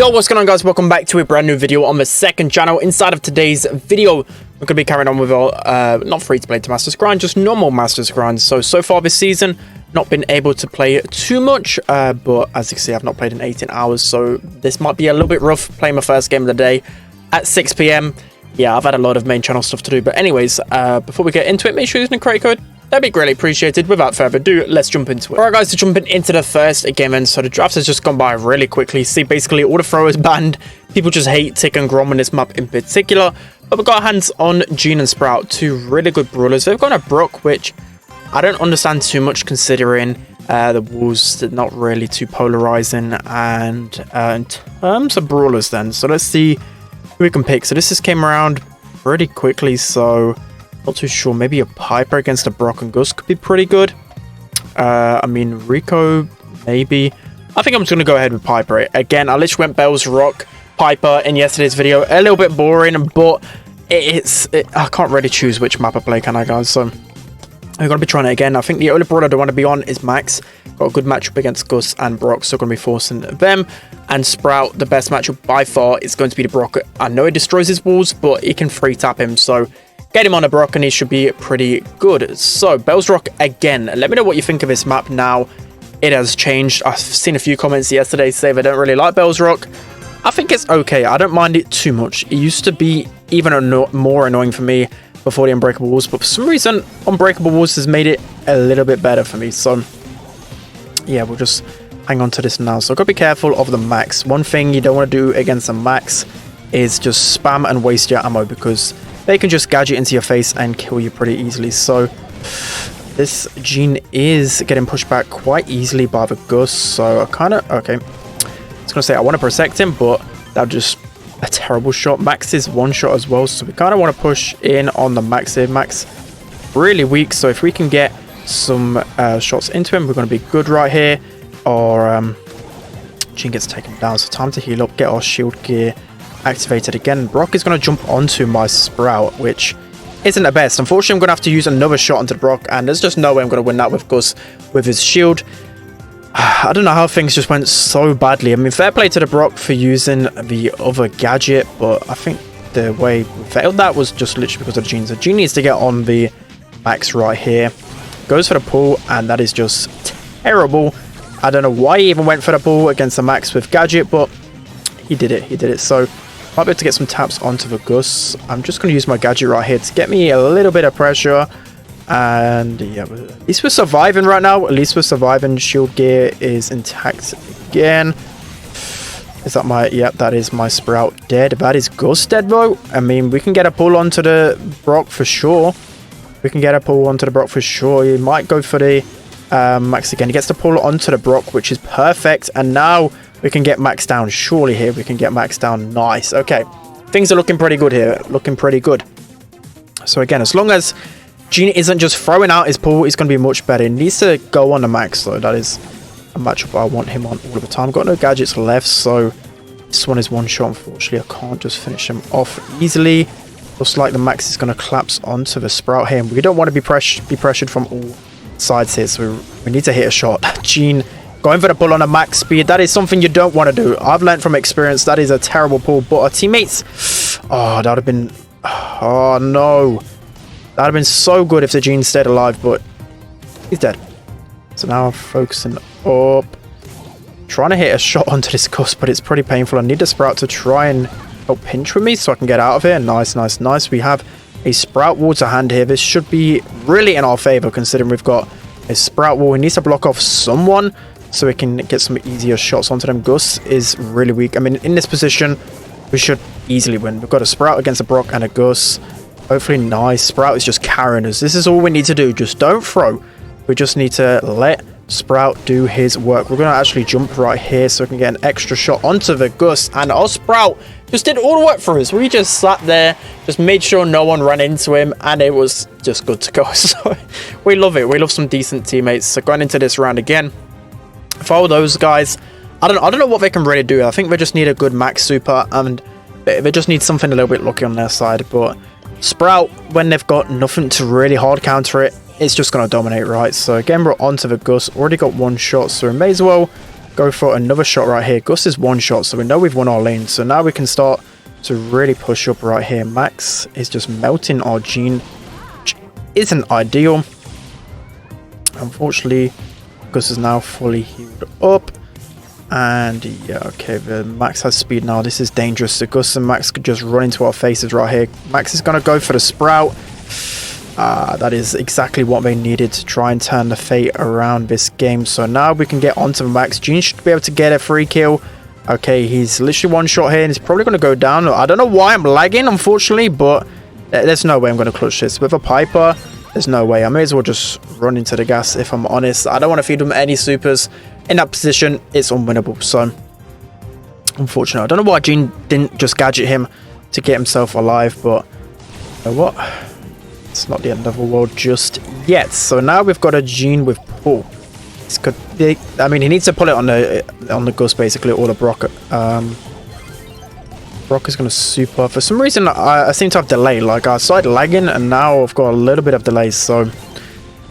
Yo, what's going on, guys? Welcome back to a brand new video on the second channel. Inside of today's video, we're going to be carrying on with our not free to play to Masters grind, just normal Masters grind. So far this season, not been able to play too much, but as you can see, I've not played in 18 hours, so this might be a little bit rough playing my first game of the day at 6 p.m. Yeah, I've had a lot of main channel stuff to do, but anyways, before we get into it, make sure you're using the create code. That'd be greatly appreciated. Without further ado, let's jump into it. Alright, guys, so jumping into the first game, and so the draft has just gone by really quickly. See, basically all the throwers banned. People just hate Tick and Grom on this map in particular. But we've got our hands on Gene and Sprout, two really good brawlers. They've got a Brook, which I don't understand too much considering the walls are not really too polarizing. And in terms of brawlers then, so let's see who we can pick. So this just came around pretty quickly, so not too sure. Maybe a Piper against a Brock and Gus could be pretty good. I mean, Rico, maybe. I think I'm just going to go ahead with Piper. Again, I literally went Bells, Rock, Piper in yesterday's video. A little bit boring, but I can't really choose which map I play, can I, guys? So I'm going to be trying it again. I think the only brawler I don't want to be on is Max. Got a good matchup against Gus and Brock, so I'm going to be forcing them. And Sprout, the best matchup by far is going to be the Brock. I know he destroys his walls, but he can free tap him, so get him on a Brock and he should be pretty good. So, Bells Rock again. Let me know what you think of this map now. It has changed. I've seen a few comments yesterday say they don't really like Bells Rock. I think it's okay. I don't mind it too much. It used to be even more annoying for me before the Unbreakable Walls, but for some reason, Unbreakable Walls has made it a little bit better for me. So, yeah, we'll just hang on to this now. So, I've got to be careful of the Max. One thing you don't want to do against a Max is just spam and waste your ammo, because they can just gadget into your face and kill you pretty easily. So this Gene is getting pushed back quite easily by the Gus. So I kind of, okay, I was going to say I want to protect him, but that just a terrible shot. Max is one shot as well, so we kind of want to push in on the Max here. Max really weak, so if we can get some shots into him, we're going to be good right here. Or Gene gets taken down, so time to heal up, get our shield gear activated again. Brock is going to jump onto my Sprout, which isn't the best. Unfortunately, I'm going to have to use another shot onto the Brock, and there's just no way I'm going to win that with Gus with his shield. I don't know how things just went so badly. I mean, fair play to the Brock for using the other gadget, but I think the way we failed that was just literally because of Gene. So Gene needs to get on the Max right here. Goes for the pull, and that is just terrible. I don't know why he even went for the pull against the Max with gadget, but he did it. He did it. So might be able to get some taps onto the Gus. I'm just going to use my gadget right here to get me a little bit of pressure. And yeah, at least we're surviving right now. At least we're surviving. Shield gear is intact again. Is that my... Yep, that is my Sprout dead. That is Gus dead, though. I mean, we can get a pull onto the Brock for sure. We can get a pull onto the Brock for sure. He might go for the Max again. He gets the pull onto the Brock, which is perfect. And now we can get Max down. Surely here we can get Max down. Nice. Okay. Things are looking pretty good here. Looking pretty good. So again, as long as Gene isn't just throwing out his pull, he's going to be much better. He needs to go on the Max, though. That is a matchup I want him on all the time. Got no gadgets left, so this one is one shot. Unfortunately, I can't just finish him off easily. Looks like the Max is going to collapse onto the Sprout here. And we don't want to be pressured from all sides here, so we need to hit a shot. Gene going for the pull on a Max speed, that is something you don't want to do. I've learned from experience that is a terrible pull, but our teammates... Oh, that would have been... Oh, no. That would have been so good if the Gene stayed alive, but he's dead. So now I'm focusing up. Trying to hit a shot onto this Gus, but it's pretty painful. I need the Sprout to try and help pinch with me so I can get out of here. Nice, nice, nice. We have a Sprout wall to hand here. This should be really in our favor, considering we've got a Sprout wall. He needs to block off someone so we can get some easier shots onto them. Gus is really weak. I mean, in this position, we should easily win. We've got a Sprout against a Brock and a Gus. Hopefully, nice. Sprout is just carrying us. This is all we need to do. Just don't throw. We just need to let Sprout do his work. We're going to actually jump right here so we can get an extra shot onto the Gus. And our Sprout just did all the work for us. We just sat there, just made sure no one ran into him, and it was just good to go. So we love it. We love some decent teammates. So going into this round again, for those guys, I don't know what they can really do. I think they just need a good Max super, and they just need something a little bit lucky on their side. But Sprout, when they've got nothing to really hard counter it, it's just going to dominate, right? So again, we're onto the Gus. Already got one shot, so we may as well go for another shot right here. Gus is one shot, so we know we've won our lane. So now we can start to really push up right here. Max is just melting our Gene, which isn't ideal. Unfortunately, Gus is now fully healed up. And yeah, okay, the Max has speed now. This is dangerous. So Gus and Max could just run into our faces right here. Max is going to go for the Sprout. That is exactly what they needed to try and turn the fate around this game. So now we can get onto Max. Gene should be able to get a free kill. Okay, he's literally one shot here and he's probably going to go down. I don't know why I'm lagging, unfortunately, but there's no way I'm going to clutch this. With a Piper, there's no way. I may as well just run into the gas, if I'm honest. I don't want to feed him any supers. In that position, it's unwinnable. So, unfortunately, I don't know why Gene didn't just gadget him to get himself alive, but you know what? It's not the end of the world just yet. So now we've got a Gene with pull. This could be, I mean, he needs to pull it on the Gus basically, or the Brock. Brock is going to super. For some reason, I seem to have delay. Like I started lagging, and now I've got a little bit of delay. So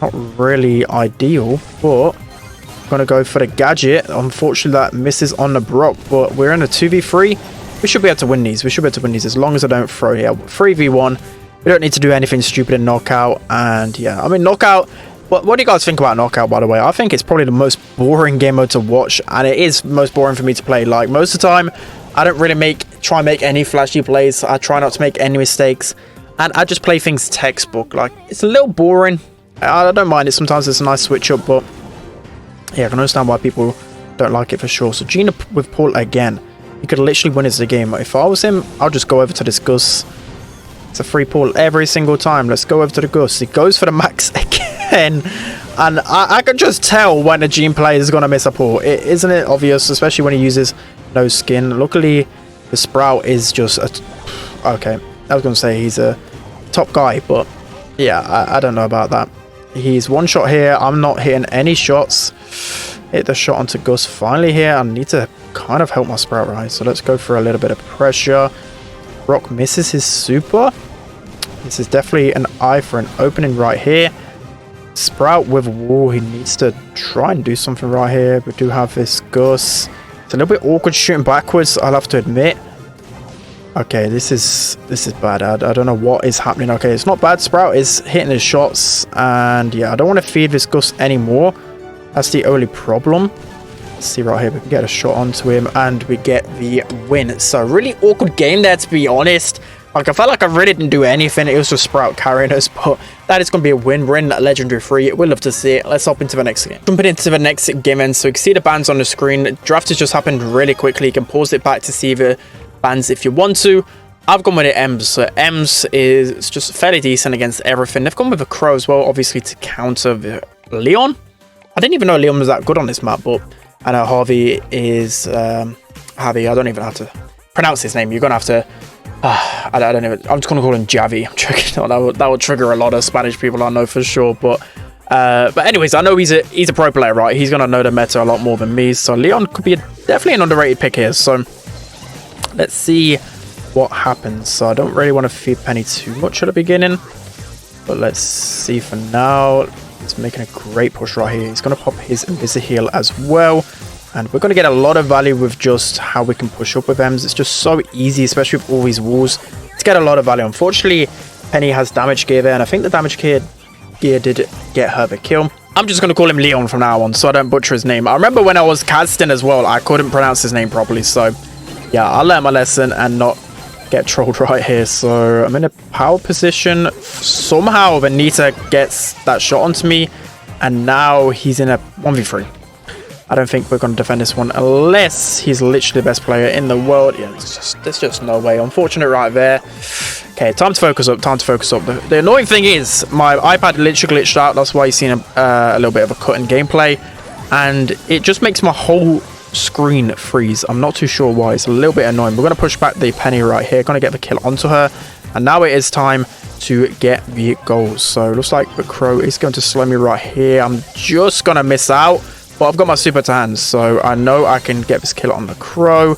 not really ideal, but I'm going to go for the gadget. Unfortunately, that misses on the Brock, but we're in a 2v3. We should be able to win these. We should be able to win these as long as I don't throw here. 3v1. We don't need to do anything stupid in Knockout. And yeah, I mean, Knockout, what do you guys think about Knockout, by the way? I think it's probably the most boring game mode to watch, and it is most boring for me to play. Like, most of the time, I don't really try and make any flashy plays. I try not to make any mistakes, and I just play things textbook. Like, it's a little boring. I don't mind it. Sometimes it's a nice switch up, but yeah, I can understand why people don't like it for sure. So Gina with Paul again. He could literally win us the game. If I was him, I'll just go over to this Gus. It's a free pull every single time. Let's go over to the Gus. He goes for the Max again. And I can just tell when a Gene player is going to miss a pull. Isn't it obvious? Especially when he uses no skin. Luckily, the Sprout is just okay, I was going to say he's a top guy. But yeah, I don't know about that. He's one shot here. I'm not hitting any shots. Hit the shot onto Gus finally here. I need to kind of help my Sprout, right? So let's go for a little bit of pressure. Brock misses his super. This is definitely an eye for an opening right here. Sprout with wall. He needs to try and do something right here. We do have this Gus. It's a little bit awkward shooting backwards, I'll have to admit. Okay, this is bad. I don't know what is happening. Okay, it's not bad. Sprout is hitting his shots. And yeah, I don't want to feed this Gus anymore. That's the only problem. Let's see right here. We can get a shot onto him and we get the win. So really awkward game there, to be honest. Like, I felt like I really didn't do anything. It was just Sprout carrying us, but that is going to be a win. We're in Legendary 3. We'd love to see it. Let's hop into the next game. Jumping into the next game, and so you can see the bans on the screen. Draft has just happened really quickly. You can pause it back to see the bans if you want to. I've gone with the Ems. So Ems is just fairly decent against everything. They've gone with a Crow as well, obviously, to counter the Leon. I didn't even know Leon was that good on this map, but I know Harvey is Harvey. I don't even have to pronounce his name. You're gonna have to. I don't even. I'm just gonna call him Javi. I'm joking. That would trigger a lot of Spanish people, I know for sure. But anyways, I know he's a pro player, right? He's gonna know the meta a lot more than me. So Leon could be definitely an underrated pick here. So let's see what happens. So I don't really want to feed Penny too much at the beginning, but let's see for now. He's making a great push right here. He's gonna pop his Invisi-Heal as well. And we're going to get a lot of value with just how we can push up with Ems. It's just so easy, especially with all these walls, to get a lot of value. Unfortunately, Penny has damage gear there, and I think the damage gear did get her the kill. I'm just going to call him Leon from now on, so I don't butcher his name. I remember when I was casting as well, I couldn't pronounce his name properly. So, yeah, I'll learn my lesson and not get trolled right here. So, I'm in a power position. Somehow, Benita gets that shot onto me, and now he's in a 1v3. I don't think we're going to defend this one unless he's literally the best player in the world. Yeah, there's just no way. Unfortunate right there. Okay, time to focus up. Time to focus up. The annoying thing is my iPad literally glitched out. That's why you've seen a little bit of a cut in gameplay. And it just makes my whole screen freeze. I'm not too sure why. It's a little bit annoying. We're going to push back the Penny right here. Going to get the kill onto her. And now it is time to get the goals. So it looks like the Crow is going to slow me right here. I'm just going to miss out. But I've got my super to hand, so I know I can get this kill on the Crow.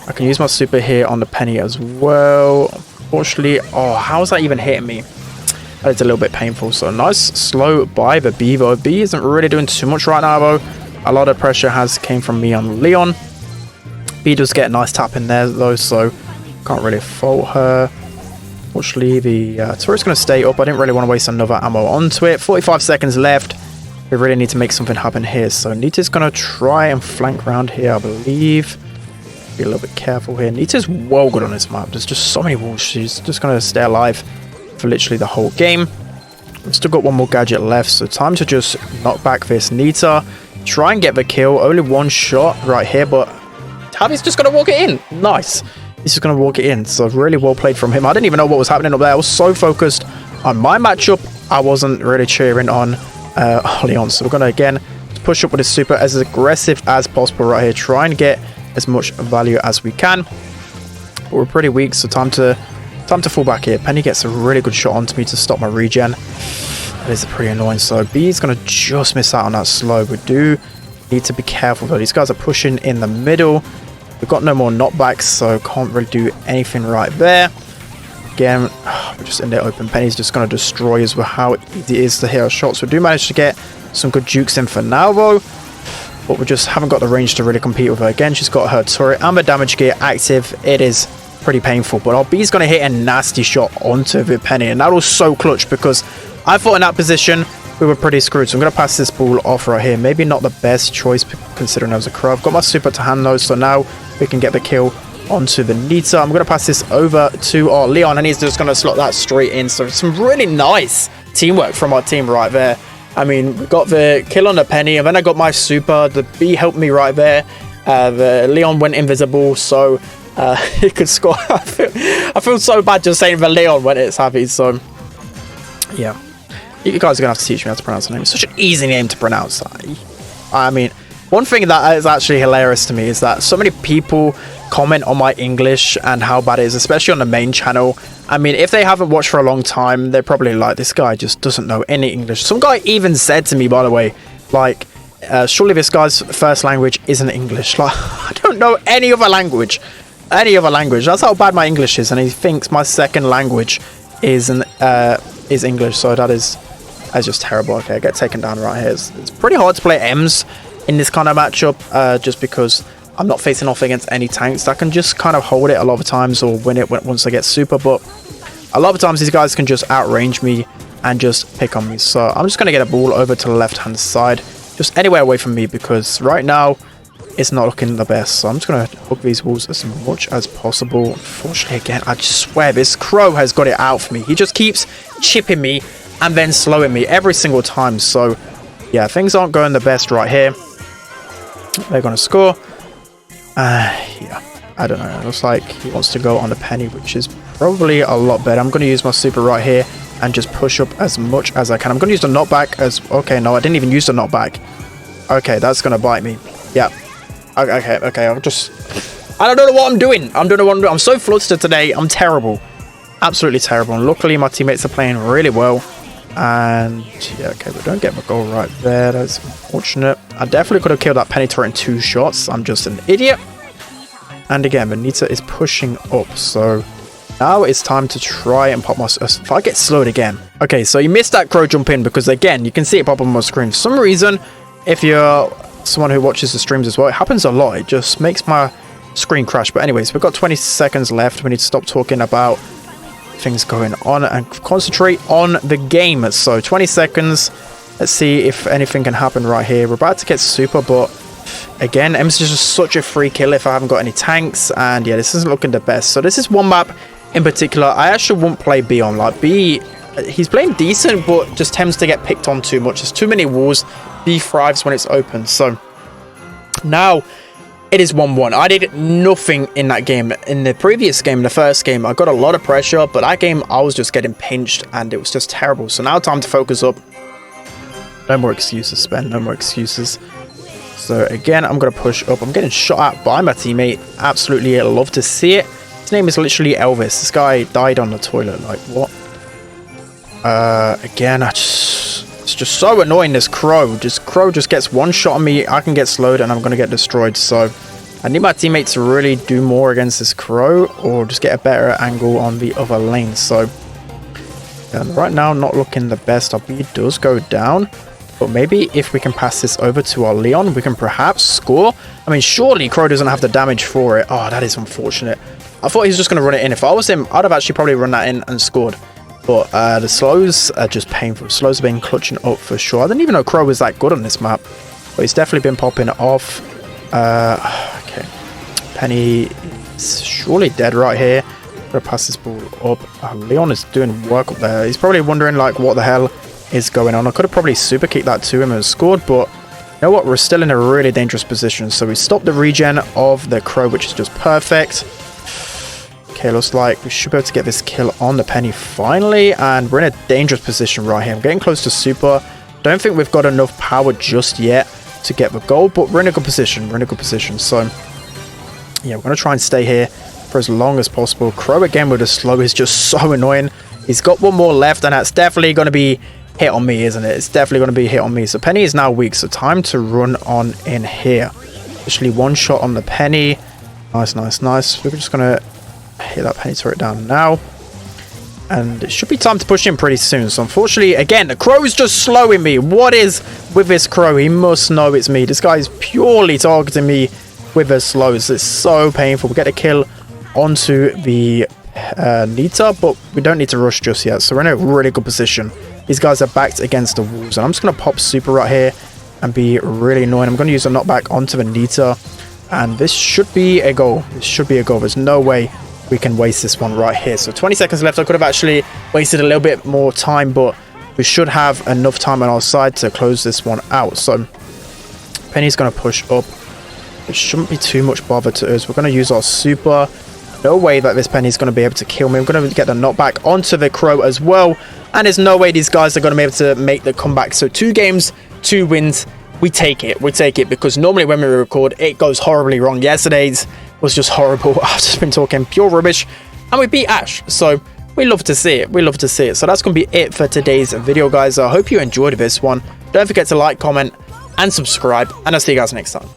I can use my super here on the Penny as well. Unfortunately, oh, how is that even hitting me? That is a little bit painful. So nice slow by the Bevo. B isn't really doing too much right now, though. A lot of pressure has came from me on Leon. B does get a nice tap in there though, so can't really fault her. Fortunately, the turret's going to stay up. I didn't really want to waste another ammo onto it. 45 seconds left. We really need to make something happen here. So Nita's going to try and flank around here, I believe. Be a little bit careful here. Nita's well good on this map. There's just so many walls. She's just going to stay alive for literally the whole game. We've still got one more gadget left, so time to just knock back this Nita. Try and get the kill. Only one shot right here, but Tabby's just going to walk it in. Nice. He's just going to walk it in. So really well played from him. I didn't even know what was happening up there. I was so focused on my matchup. I wasn't really cheering on Leon. So we're going to, again, push up with his super as aggressive as possible right here. Try and get as much value as we can. But we're pretty weak, so time to fall back here. Penny gets a really good shot onto me to stop my regen. That is pretty annoying. So B's going to just miss out on that slow. We do need to be careful though. These guys are pushing in the middle. We've got no more knockbacks, so can't really do anything right there. Again, we're just in the open. Penny's just going to destroy us with how easy it is to hit our shots. We do manage to get some good jukes in for now though, but we just haven't got the range to really compete with her. Again, she's got her turret and the damage gear active. It is pretty painful, but our B's going to hit a nasty shot onto the Penny, and that was so clutch because I thought in that position we were pretty screwed. So I'm going to pass this ball off right here. Maybe not the best choice considering I was a crow. I've got my super to hand though, so now we can get the kill onto the Nita. I'm going to pass this over to our Leon, and he's just going to slot that straight in. So some really nice teamwork from our team right there. I mean, we got the kill on the Penny, and then I got my super. The B helped me right there. The Leon went invisible, so he could score. I feel so bad just saying the Leon when it's happy. So yeah, you guys are gonna have to teach me how to pronounce the name. It's such an easy name to pronounce. I mean, one thing that is actually hilarious to me is that so many people comment on my English and how bad it is, especially on the main channel. I mean, if they haven't watched for a long time, they're probably like, this guy just doesn't know any English. Some guy even said to me, by the way, like, surely this guy's first language isn't English. Like, I don't know any other language. That's how bad my English is, and he thinks my second language is English. So that's just terrible. Okay, I get taken down right here. It's pretty hard to play M's in this kind of matchup, just because I'm not facing off against any tanks that can just kind of hold it a lot of times or win it once I get super. But a lot of times these guys can just outrange me and just pick on me. So I'm just going to get a ball over to the left hand side, just anywhere away from me, because right now it's not looking the best. So I'm just going to hook these walls as much as possible. Unfortunately, again, I just swear this crow has got it out for me. He just keeps chipping me and then slowing me every single time. So yeah, things aren't going the best right here. They're going to score. Yeah, I don't know. It looks like he wants to go on the Penny, which is probably a lot better. I'm going to use my super right here and just push up as much as I can. I'm going to use the knockback as... Okay, no, I didn't even use the knockback. Okay, that's going to bite me. Yeah. Okay, I'm just... I don't know what I'm doing. I'm so flustered today. I'm terrible. Absolutely terrible. And luckily, my teammates are playing really well. And yeah, okay, we don't get my goal right there. That's unfortunate. I definitely could have killed that Penny turret in 2 shots. I'm just an idiot. And again, Benita is pushing up. So now it's time to try and pop my... If I get slowed again. Okay, so you missed that crow jump in because again, you can see it pop up on my screen. For some reason, if you're someone who watches the streams as well, it happens a lot. It just makes my screen crash. But anyways, we've got 20 seconds left. We need to stop talking about things going on and concentrate on the game. So 20 seconds. Let's see if anything can happen right here. We're about to get super, but again, M's just such a free kill if I haven't got any tanks, and yeah, this isn't looking the best. So this is one map in particular I actually won't play B on. Like B, he's playing decent, but just tends to get picked on too much. There's too many walls. B thrives when it's open. So now it is 1-1. I did nothing in that game. In the previous game, the first game, I got a lot of pressure, but that game I was just getting pinched and it was just terrible. So now time to focus up. No more excuses, Spen. No more excuses. So again, I'm going to push up. I'm getting shot at by my teammate. Absolutely love to see it. His name is literally Elvis. This guy died on the toilet. Like, what? Again, it's just so annoying, this crow. Crow just gets one shot on me. I can get slowed and I'm going to get destroyed. So I need my teammates to really do more against this crow or just get a better angle on the other lane. So right now, not looking the best. Our B does go down. But maybe if we can pass this over to our Leon, we can perhaps score. I mean, surely Crow doesn't have the damage for it. Oh, that is unfortunate. I thought he was just going to run it in. If I was him, I'd have actually probably run that in and scored. But the slows are just painful. Slows have been clutching up for sure. I didn't even know Crow was that good on this map. But he's definitely been popping it off. Okay. Penny is surely dead right here. Gotta pass this ball up. Leon is doing work up there. He's probably wondering, like, what the hell is going on. I could have probably super kicked that to him and scored, but you know what? We're still in a really dangerous position. So we stopped the regen of the Crow, which is just perfect. Okay, looks like we should be able to get this kill on the Penny finally, and we're in a dangerous position right here. I'm getting close to super. Don't think we've got enough power just yet to get the goal, but we're in a good position. We're in a good position. So yeah, we're going to try and stay here for as long as possible. Crow again with a slow is just so annoying. He's got one more left, and that's definitely going to be hit on me, isn't it? It's definitely going to be hit on me. So Penny is now weak, so time to run on in here. Actually, one shot on the Penny. Nice, nice, nice. We're just going to hit that Penny turret down now. And it should be time to push in pretty soon. So unfortunately, again, the Crow's just slowing me. What is with this Crow? He must know it's me. This guy is purely targeting me with his slows. It's so painful. We get a kill onto the Nita, but we don't need to rush just yet. So we're in a really good position. These guys are backed against the walls. And I'm just going to pop super right here and be really annoying. I'm going to use a knockback onto the Nita. And this should be a goal. This should be a goal. There's no way we can waste this one right here. So 20 seconds left. I could have actually wasted a little bit more time, but we should have enough time on our side to close this one out. So Penny's going to push up. It shouldn't be too much bother to us. We're going to use our super. No way that this Penny's going to be able to kill me. I'm going to get the knockback onto the Crow as well. And there's no way these guys are going to be able to make the comeback. So 2 games, 2 wins. We take it. We take it because normally when we record, it goes horribly wrong. Yesterday's was just horrible. I've just been talking pure rubbish. And we beat Ash. So we love to see it. We love to see it. So that's going to be it for today's video, guys. I hope you enjoyed this one. Don't forget to like, comment, and subscribe. And I'll see you guys next time.